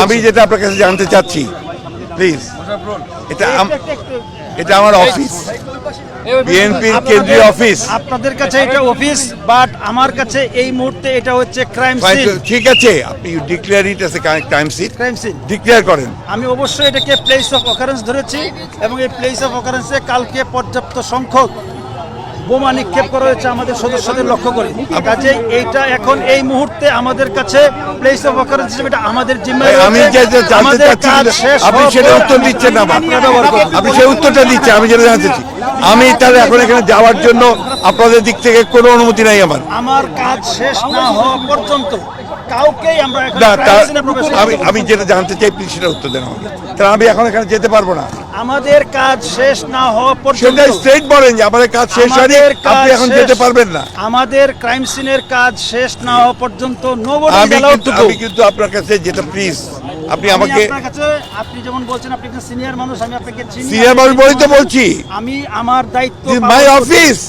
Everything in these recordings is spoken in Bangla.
আমি যেটা আপনার কাছে জানতে চাচ্ছি প্লিজ, এটা আমার অফিস, বিএনপির কেন্দ্রীয় অফিস। আপনাদের কাছে এটা অফিস, বাট আমার কাছে এই মুহূর্তে এটা হচ্ছে ক্রাইম সিন। ঠিক আছে, আপনি declare it as a crime scene, declare করেন। আমি অবশ্যই এটাকে প্লেস অফ অকারেন্স ধরেছি এবং এই প্লেস অফ অকারেন্সে কালকে পর্যাপ্ত সংখ্যক বোমা নিক্ষেপ করা হয়েছে আমাদের সদস্যদের লক্ষ্য করে। কাজেই এইটা এখন এই মুহূর্তে আমাদের কাছে প্লেস অফ অকারেন্স হিসেবে এটা আমাদের জিম্মায়। আমি যে জানতে চাচ্ছি আপনি সেটা উত্তর দিচ্ছেন না, আপনি সেই উত্তরটা দিচ্ছেন। আমি যেটা জানতে চাচ্ছি, আমি তাহলে এখন এখানে যাওয়ার জন্য আপনাদের দিক থেকে কোনো অনুমতি নাই আমার কাজ শেষ না হওয়া পর্যন্ত কাউকেই আমরা আমি যেটা জানতে চাই প্লিজ সেটা উত্তর দেন আমাকে। তাহলে আমি এখন এখানে যেতে পারবো না। আমাদের কাজ শেষ না হওয়া পর্যন্ত স্ট্রেট বলেন যে আমাদের কাজ শেষ হয়নি, আপনি এখন যেতে পারবেন না। আমাদের ক্রাইম সিনের কাজ শেষ না হওয়া পর্যন্ত আমি কিন্তু আপনার কাছে যেটা প্লিজ আপনি আমাকে, আপনি যেমন বলছেন আপনি একজন সিনিয়র মানুষ, আমি আপনাকে সিনিয়র মানুষ বলেই তো বলছি। আমি আমার দায়িত্ব, মাই অফিস।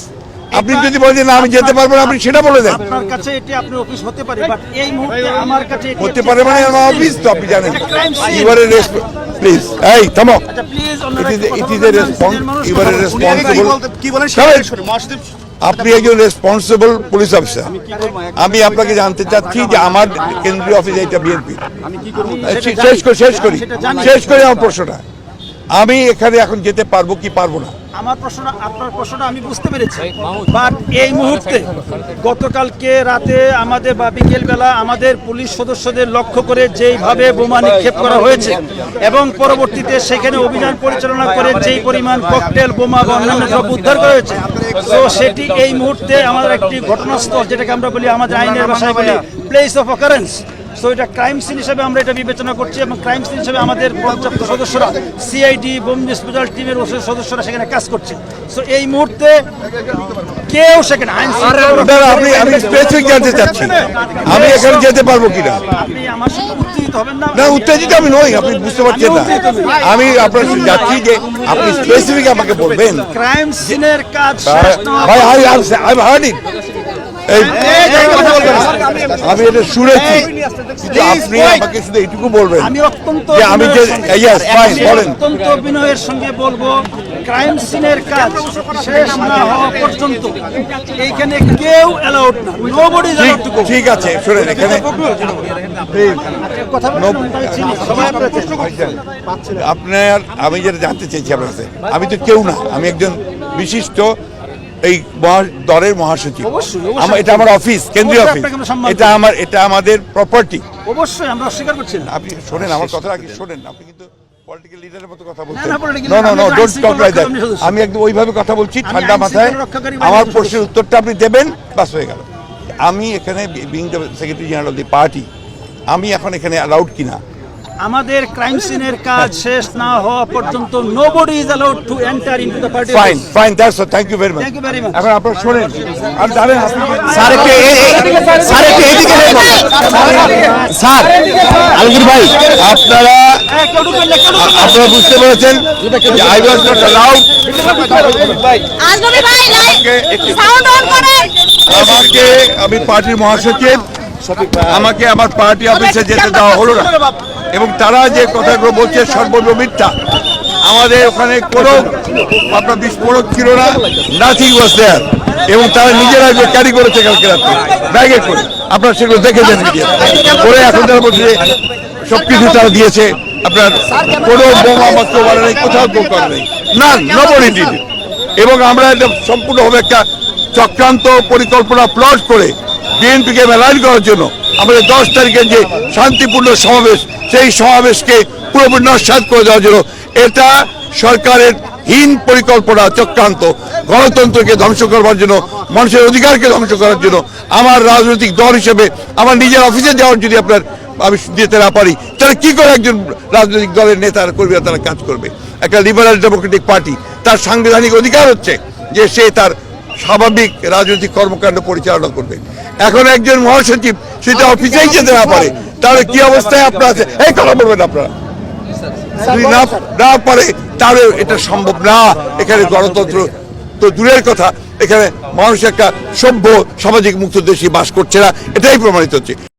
আপনি যদি বলেন না আমি যেতে পারবো না, আপনি সেটা বলে দেন। আপনার কাছে এটি আপনার অফিস হতে পারে, বাট এই মুহূর্তে আমার কাছে হতে পারে মানে আমার অফিস তো আপনি জানেন। এবারে প্লিজ এই থামো, ইট ইজ এ রেসপন্স, এবারে রেসপন্সিবল কি বলেন আপনি একজন রেসপন্সিবল পুলিশ অফিসার। আমি আপনাকে জানতে চাচ্ছি যে আমার কেন্দ্রীয় অফিস এটা বিএনপি। শেষ করি আমার প্রশ্নটা। আমি এখানে এখন যেতে পারবো কি পারবো না? আমার প্রশ্নটা, আপনার প্রশ্নটা আমি বুঝতে পেরেছি, বাট এই মুহূর্তে গতকালকে রাতে আমাদের বা বিকেল বেলা আমাদের পুলিশ সদস্যদের লক্ষ্য করে যেইভাবে বোমা নিক্ষেপ করা হয়েছে এবং পরবর্তীতে সেখানে অভিযান পরিচালনা করে যেই পরিমাণ ককটেল, বোমা বা অন্যান্য দ্রব্য উদ্ধার করা হয়েছে, তো সেটি এই মুহূর্তে আমাদের একটি ঘটনাস্থল, যেটাকে আমরা বলি আমাদের আইনের ভাষায় বলি প্লেস অফ অকারেন্স। সো এটা ক্রাইম সিন হিসেবে আমরা এটা বিবেচনা করছি এবং ক্রাইম সিন হিসেবে আমাদের পর্যাপ্ত সদস্যরা, সিআইডি, বোম ডিসপোজাল টিমের সদস্যরা সেখানে কাজ করছে। সো এই মুহূর্তে কেউ সেখানে আমি স্পেসিফিক জানতে চাচ্ছি আমি এখানে যেতে পারবো কিনা। আপনি আমার সাথে উত্তেজিত হবেন না। না, উত্তেজিত আমি নই, আপনি বুঝতে পারছেন না। আমি আপনার যাচ্ছি যে আপনি স্পেসিফিক আমাকে বলবেন। ক্রাইম সিনের কাজ শেষ না আমি এটা শুনেছি, আপনি আমাকে শুধু এইটুকু বলবেন। আমি অত্যন্ত বিনয়ের সঙ্গে বলবো, ক্রাইম সিনের কাজ শেষ না হওয়া পর্যন্ত এইখানে কেউ অ্যালাউড না, nobody is allowed to go. ঠিক আছে, শুনেন এখানে আপনার, আমি যেটা জানতে চাইছি আপনার কাছে, আমি তো কেউ না, আমি একজন বিশিষ্ট এই দলের মহাসচিব। এটা আমার অফিস, কেন্দ্রীয় অফিস, এটা আমাদের প্রপার্টি। অবশ্যই আমরা অস্বীকার করছি না। আপনি শোনেন আমার কথা, আগে শোনেন। আপনি কিন্তু পলিটিক্যাল লিডারের মতো কথা বলছেন। No, don't talk like that. আমি একদম ওইভাবে কথা বলছি ঠান্ডা মাথায়। আমার প্রশ্নের উত্তরটা আপনি দেবেন, বাস হয়ে গেল। আমি এখানে being the secretary general of the party, আমি এখন এখানে অ্যালাউড কিনা? আমাদের ক্রাইম সিনের কাজ শেষ না হওয়া পর্যন্ত nobody is allowed to enter into the party. Fine, that's all. Thank you very much. এখন আপনারা শুনেন, আর জানেন স্যার একটু এদিকে স্যার আলমগীর ভাই, আপনারা বুঝতে পেরেছেন যে I was not allowed। আমাকে, আমি পার্টির মহাসচিব, আমাকে আমার পার্টি অফিসে যেতে দেওয়া হলো না এবং তারা যে কথাগুলো বলছে সর্বত্র মিথ্যা। আমাদের ওখানে কোনো আপনার বিস্ফোরক ছিল না, নাথিং ওয়াজ দেয়ার, এবং তারা নিজেরা ক্যারি করেছে কালকে রাত্রে ব্যাগে করে। আপনারা সেগুলো দেখেছেন করে। এখন তারা বলছে সবকিছু তারা দিয়েছে, আপনার কোনো বোমা মাত্র বাড়ে নেই, কোথাও কেউ করে নেই, না নবরী দিদি। এবং আমরা এটা সম্পূর্ণভাবে একটা চক্রান্ত পরিকল্পনা প্লট করে বিএনপিকে মেলাইন করার জন্য আমাদের 10 তারিখের যে শান্তিপূর্ণ সমাবেশ, সেই সমাবেশকে পুরোপুরি নস্যাৎ করে দেওয়ার জন্য এটা সরকারের হীন পরিকল্পনা, চক্রান্ত, গণতন্ত্রকে ধ্বংস করবার জন্য, মানুষের অধিকারকে ধ্বংস করার জন্য। আমার রাজনৈতিক দল হিসেবে আমার নিজের অফিসে যাওয়ার যদি আমি যেতে না পারি, তাহলে কি করে একজন রাজনৈতিক দলের নেতারা কর্মীরা তারা কাজ করবে? একটা লিবারাল ডেমোক্রেটিক পার্টি, তার সাংবিধানিক অধিকার হচ্ছে যে সে তার স্বাভাবিক রাজনৈতিক কর্মকাণ্ড পরিচালনা করবে। এখন একজন মহাসচিব সেটা অফিসেই যেতে না পারে, তাহলে কি অবস্থায় আপনারা আছে? এই কথা বলবেন আপনারা, যদি না পারে তাহলে এটা সম্ভব না। এখানে গণতন্ত্র তো দূরের কথা, এখানে মানুষ একটা সভ্য সামাজিক মুক্ত দেশে বাস করছে না, এটাই প্রমাণিত হচ্ছে।